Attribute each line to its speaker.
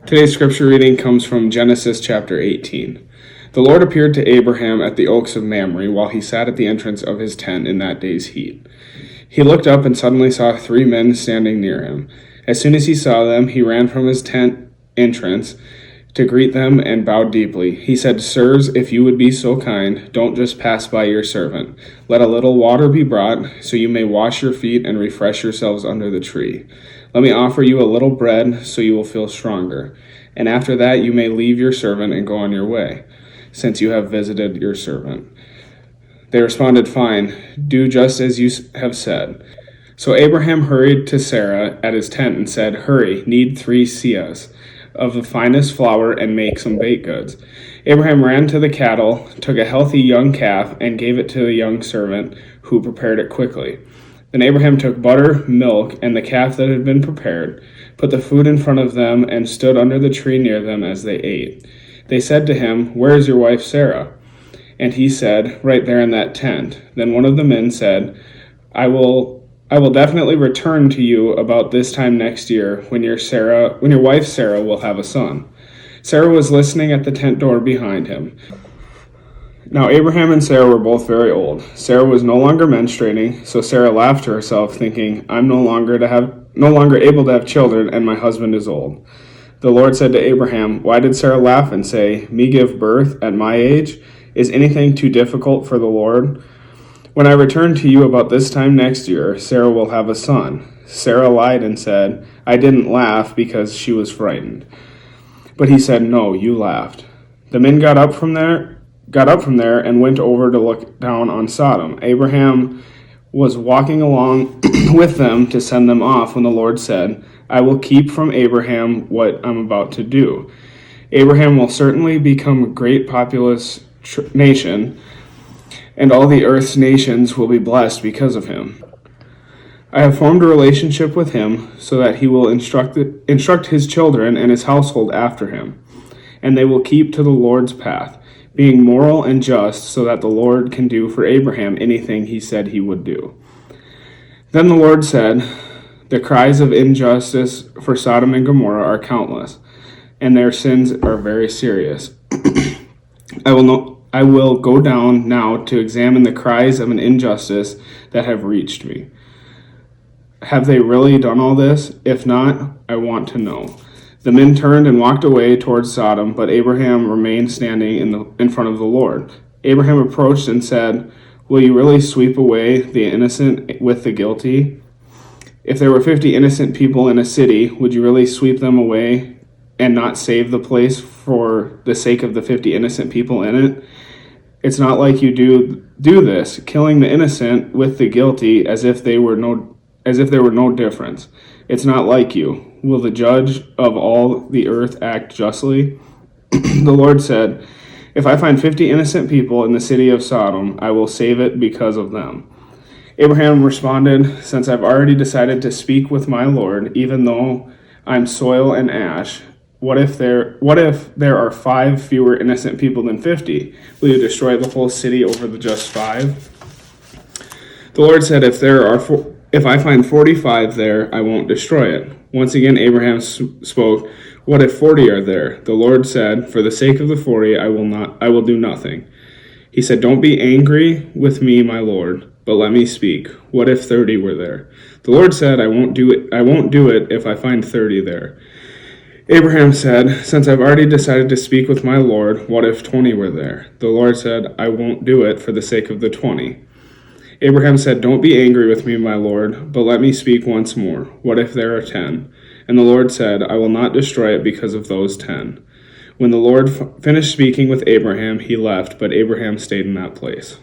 Speaker 1: Today's scripture reading comes from Genesis chapter 18. The Lord appeared to Abraham at the oaks of Mamre while he sat at the entrance of his tent in that day's heat. He looked up and suddenly saw 3 men standing near him. As soon as he saw them, he ran from his tent entrance to greet them and bowed deeply. He said, "Sirs, if you would be so kind, don't just pass by your servant. Let a little water be brought, so you may wash your feet and refresh yourselves under the tree. Let me offer you a little bread, so you will feel stronger. And after that you may leave your servant and go on your way, since you have visited your servant." They responded, "Fine, do just as you have said." So Abraham hurried to Sarah at his tent and said, "Hurry, knead 3 seahs of the finest flour and make some baked goods." Abraham ran to the cattle, took a healthy young calf, and gave it to the young servant, who prepared it quickly. Then Abraham took butter, milk, and the calf that had been prepared, put the food in front of them, and stood under the tree near them as they ate. They said to him, "Where is your wife Sarah?" And he said, "Right there in that tent." Then one of the men said, I will definitely return to you about this time next year when your wife Sarah will have a son." Sarah was listening at the tent door behind him. Now Abraham and Sarah were both very old. Sarah was no longer menstruating, so Sarah laughed to herself, thinking, "I'm no longer able to have children, and my husband is old." The Lord said to Abraham, "Why did Sarah laugh and say, 'Me give birth at my age'? Is anything too difficult for the Lord? When I return to you about this time next year, Sarah will have a son." Sarah lied and said, "I didn't laugh," because she was frightened. But he said, "No, you laughed." The men got up from there and went over to look down on Sodom. Abraham was walking along with them to send them off when the Lord said, "I will keep from Abraham what I'm about to do. Abraham will certainly become a great populous nation, and all the earth's nations will be blessed because of him. I have formed a relationship with him so that he will instruct his children and his household after him, and they will keep to the Lord's path, being moral and just, so that the Lord can do for Abraham anything he said he would do." Then the Lord said, "The cries of injustice for Sodom and Gomorrah are countless, and their sins are very serious. I will go down now to examine the cries of an injustice that have reached me. Have they really done all this? If not, I want to know." The men turned and walked away towards Sodom, but Abraham remained standing in front of the Lord. Abraham approached and said, "Will you really sweep away the innocent with the guilty? If there were 50 innocent people in a city, would you really sweep them away and not save the place for the sake of the 50 innocent people in it? It's not like you do this, killing the innocent with the guilty as if there were no difference. It's not like you. Will the judge of all the earth act justly?" The Lord said, "If I find 50 innocent people in the city of Sodom, I will save it because of them." Abraham responded, "Since I've already decided to speak with my Lord, even though I'm soil and ash, what if there are 5 fewer innocent people than 50? Will you destroy the whole city over the just 5? The Lord said, If I find 45 there, I won't destroy it." Once again Abraham spoke, "What if 40 are there?" The Lord said, "For the sake of the 40, I will do nothing." He said, "Don't be angry with me, my Lord, but let me speak. What if 30 were there?" The Lord said, I won't do it if I find 30 there." Abraham said, "Since I've already decided to speak with my Lord, what if 20 were there?" The Lord said, "I won't do it for the sake of the 20. Abraham said, "Don't be angry with me, my Lord, but let me speak once more. What if there are 10? And the Lord said, "I will not destroy it because of those 10. When the Lord finished speaking with Abraham, he left, but Abraham stayed in that place.